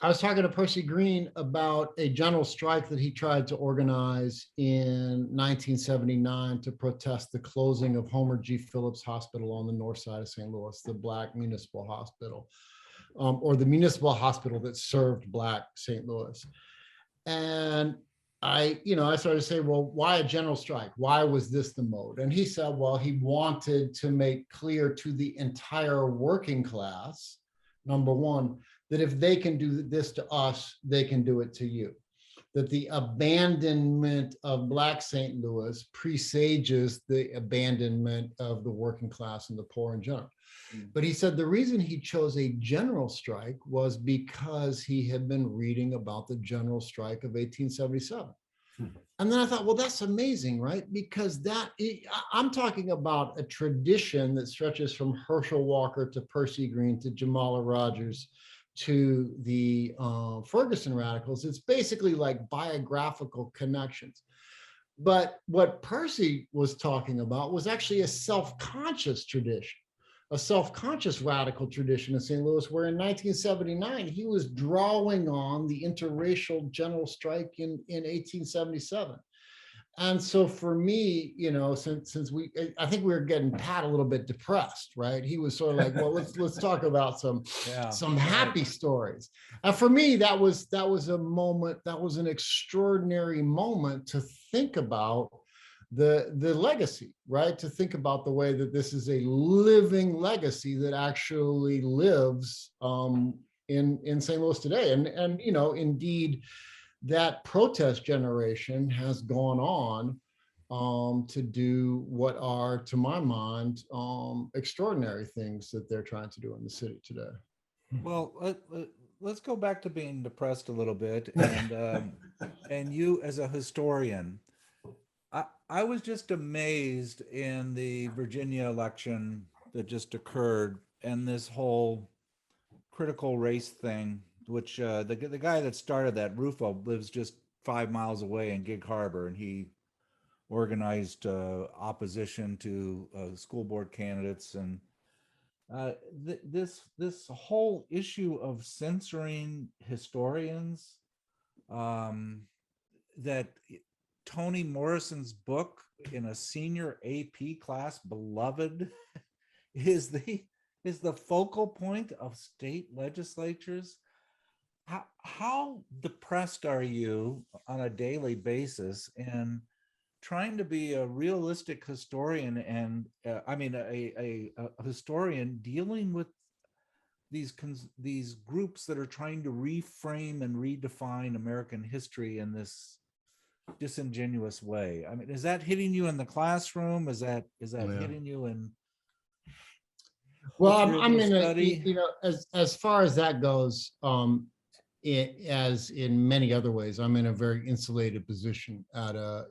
I was talking to Percy Green about a general strike that he tried to organize in 1979 to protest the closing of Homer G. Phillips Hospital on the north side of St. Louis, the Black municipal hospital, or the municipal hospital that served Black St. Louis. And I started to say, well, why a general strike? Why was this the mode? And he said, well, he wanted to make clear to the entire working class, number one, that if they can do this to us, they can do it to you. That the abandonment of Black St. Louis presages the abandonment of the working class and the poor in general. But he said the reason he chose a general strike was because he had been reading about the general strike of 1877. And then I thought, well, that's amazing, right? Because I'm talking about a tradition that stretches from Herschel Walker to Percy Green to Jamala Rogers to the Ferguson radicals. It's basically like biographical connections. But what Percy was talking about was actually a self-conscious tradition, a self-conscious radical tradition in St. Louis, where in 1979, he was drawing on the interracial general strike in 1877. And so for me, since I think we were getting Pat a little bit depressed, right? He was sort of like, well, let's talk about some happy stories. And for me, that was a moment, that was an extraordinary moment to think about the legacy, right? To think about the way that this is a living legacy that actually lives in St. Louis today. And indeed, that protest generation has gone on to do what are, to my mind, extraordinary things that they're trying to do in the city today. Well, let's go back to being depressed a little bit, and you as a historian. I was just amazed in the Virginia election that just occurred, and this whole critical race thing, which the guy that started that, Rufo, lives just 5 miles away in Gig Harbor, and he organized opposition to school board candidates, and this whole issue of censoring historians, that Toni Morrison's book in a senior AP class, Beloved, is the focal point of state legislatures. How depressed are you on a daily basis in trying to be a realistic historian and a historian dealing with these groups that are trying to reframe and redefine American history in this disingenuous way? I mean, is that hitting you in the classroom? Is that hitting you in? Well, I mean, as far as that goes, as in many other ways, I'm in a very insulated position at a,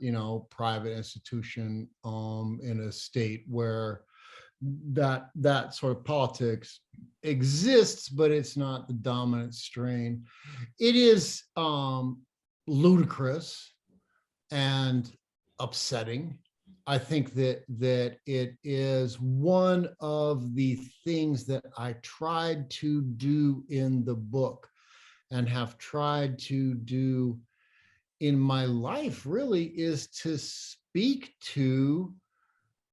private institution in a state where that sort of politics exists, but it's not the dominant strain. It is ludicrous and upsetting. I think that it is one of the things that I tried to do in the book and have tried to do in my life, really, is to speak to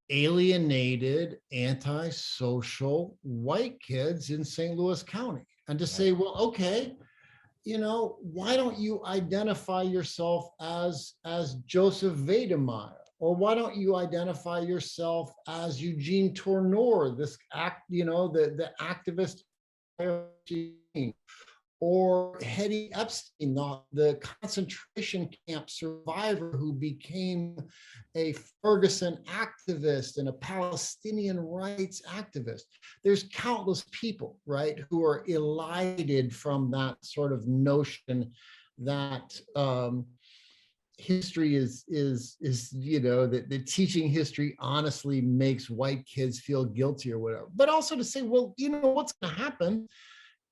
alienated, antisocial white kids in St. Louis County and to say, well, okay, why don't you identify yourself as Joseph Wedemeyer? Or why don't you identify yourself as Eugene Tourneur, this the activist, or Hetty Epstein, the concentration camp survivor who became a Ferguson activist and a Palestinian rights activist. There's countless people, right, who are elided from that sort of notion that history is that teaching history honestly makes white kids feel guilty or whatever. But also to say, well, what's going to happen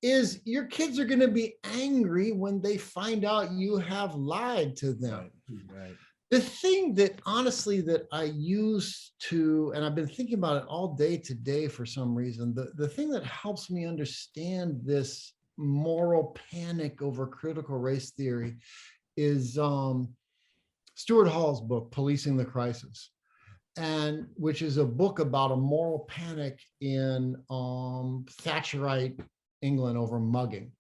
is your kids are going to be angry when they find out you have lied to them. Right. The thing that honestly that I used to, and I've been thinking about it all day today for some reason, the thing that helps me understand this moral panic over critical race theory is Stuart Hall's book, Policing the Crisis, and which is a book about a moral panic in Thatcherite England over mugging.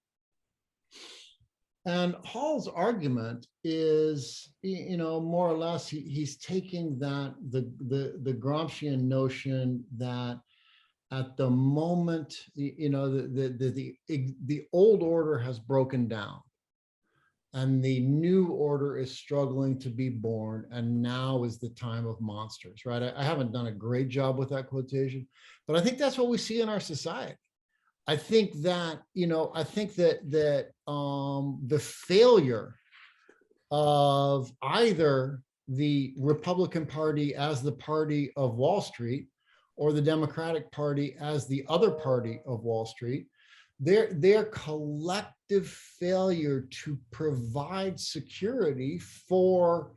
And Hall's argument is, more or less, he's taking that the Gramscian notion that at the moment, the old order has broken down, and the new order is struggling to be born, and now is the time of monsters. Right? I haven't done a great job with that quotation, but I think that's what we see in our society. I think that, the failure of either the Republican Party as the party of Wall Street or the Democratic Party as the other party of Wall Street, their collective failure to provide security for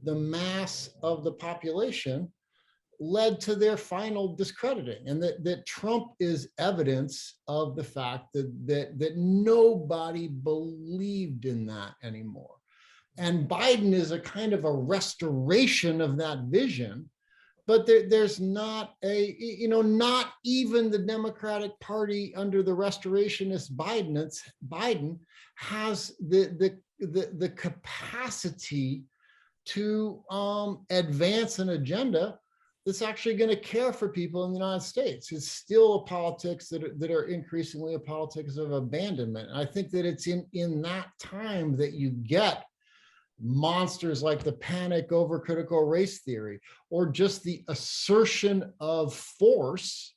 the mass of the population led to their final discrediting, and that Trump is evidence of the fact that nobody believed in that anymore. And Biden is a kind of a restoration of that vision, but there's not not even the Democratic Party under the restorationist Biden has the capacity to advance an agenda that's actually going to care for people in the United States. It's still a politics that are increasingly a politics of abandonment. And I think that it's in that time that you get monsters like the panic over critical race theory, or just the assertion of force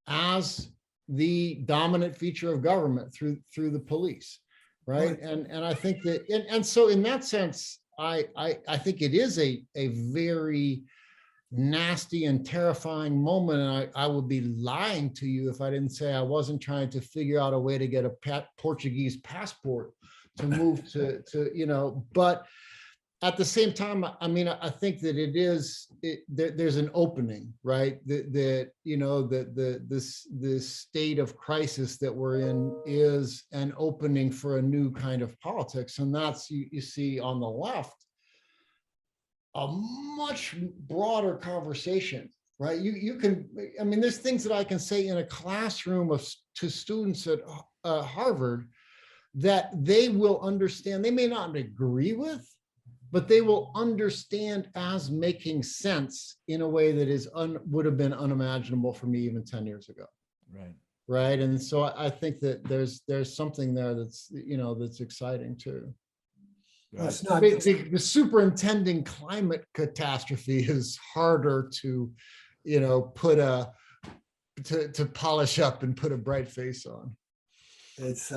as the dominant feature of government through the police, right? And I think that, and so in that sense, I think it is a very nasty and terrifying moment, and I would be lying to you if I didn't say I wasn't trying to figure out a way to get a Portuguese passport to move to but at the same time, I mean, I think that there's an opening, right? This state of crisis that we're in is an opening for a new kind of politics, and that's you see on the left a much broader conversation, right? You can, I mean, there's things that I can say in a classroom to students at Harvard that they will understand. They may not agree with, but they will understand as making sense in a way that would have been unimaginable for me even 10 years ago. Right. Right. And so I think that there's something there that's, that's exciting too. Well, it's not the superintending climate catastrophe is harder to, put to polish up and put a bright face on. it's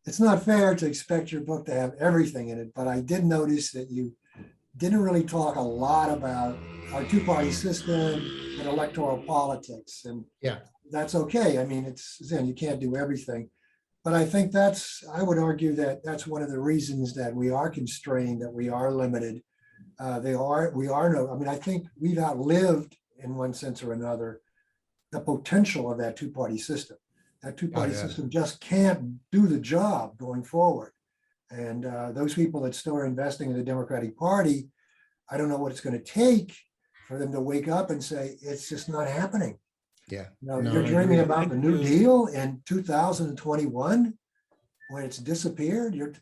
it's not fair to expect your book to have everything in it, but I did notice that you didn't really talk a lot about our two-party system and electoral politics. And Yeah. that's okay. I mean, you can't do everything. But I think I would argue that that's one of the reasons that we are constrained, that we are limited. I mean, I think we've outlived, in one sense or another, the potential of that two-party system. That two-party system just can't do the job going forward. And those people that still are investing in the Democratic Party, I don't know what it's going to take for them to wake up and say, it's just not happening. Yeah. You're dreaming about the New Deal in 2021 when it's disappeared. You're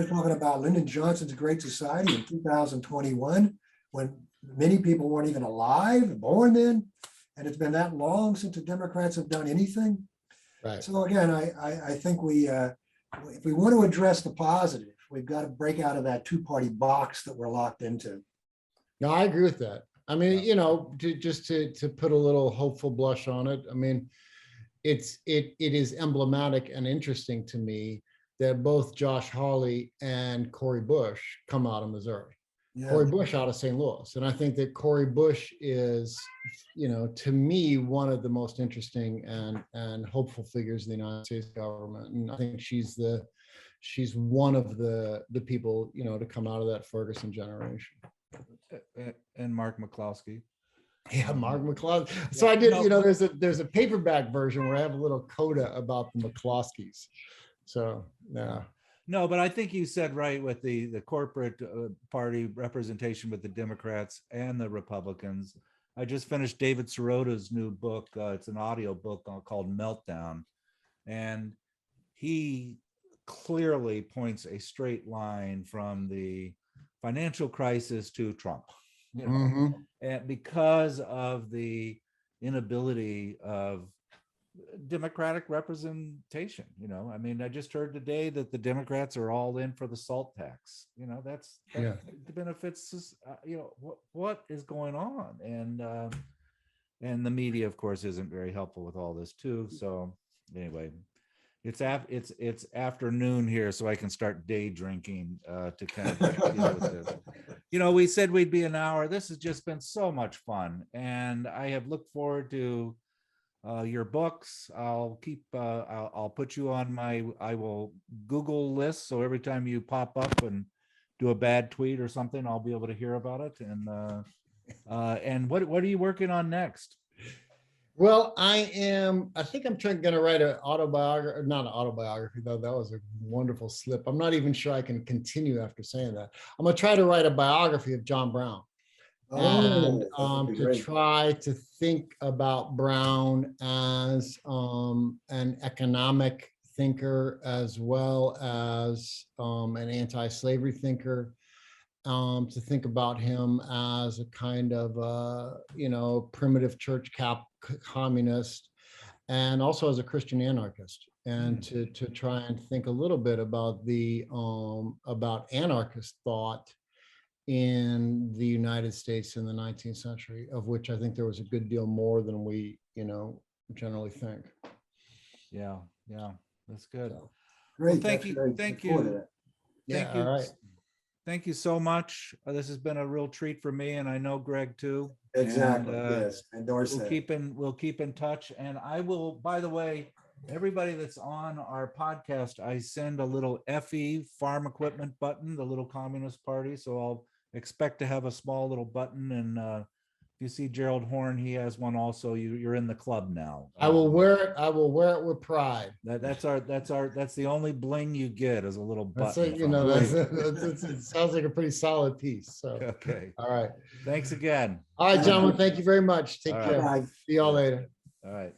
talking about Lyndon Johnson's Great Society in 2021 when many people weren't even alive, born then. And it's been that long since the Democrats have done anything. Right. So again, I think if we want to address the positive, we've got to break out of that two-party box that we're locked into. No, I agree with that. I mean, to put a little hopeful blush on it. I mean, it is emblematic and interesting to me that both Josh Hawley and Cori Bush come out of Missouri. Yeah. Cori Bush out of St. Louis. And I think that Cori Bush is, to me, one of the most interesting and hopeful figures in the United States government. And I think she's one of the people, to come out of that Ferguson generation. And Mark McCloskey. Yeah, Mark McCloskey. So I did, there's a paperback version where I have a little coda about the McCloskeys. So, yeah. No, but I think you said right with the corporate party representation with the Democrats and the Republicans. I just finished David Sirota's new book. It's an audio book called Meltdown. And he clearly points a straight line from the financial crisis to Trump, and because of the inability of democratic representation. I mean, I just heard today that the Democrats are all in for the SALT tax. That benefits what is going on, and the media, of course, isn't very helpful with all this too. So anyway, it's afternoon here, so I can start day drinking to kind of deal with this. We said we'd be an hour. This has just been so much fun, and I have looked forward to your books. I'll put you on I will Google list, so every time you pop up and do a bad tweet or something, I'll be able to hear about it. And what are you working on next? Well, I think I'm going to write an autobiography, not an autobiography, though. That was a wonderful slip. I'm not even sure I can continue after saying that. I'm going to try to write a biography of John Brown. And to try to think about Brown as an economic thinker, as well as an anti-slavery thinker. To think about him as a kind of, primitive church communist, and also as a Christian anarchist, and to try and think a little bit about about anarchist thought in the United States in the 19th century, of which I think there was a good deal more than we, generally think. Yeah, that's good. So, great. Well, thank you. Yeah, all right. Thank you so much. This has been a real treat for me, and I know Greg too. Exactly. Yes, endorse that. We'll keep in touch, and I will. By the way, everybody that's on our podcast, I send a little FE farm equipment button, the little Communist Party. So I'll expect to have a small little button, and if you see Gerald Horn, he has one also. You're in the club now. I will wear it. I will wear it with pride. That's the only bling you get is a little button. It sounds like a pretty solid piece. So okay. All right. Thanks again. All right, gentlemen. Thank you very much. Take care. Right. See y'all later. All right.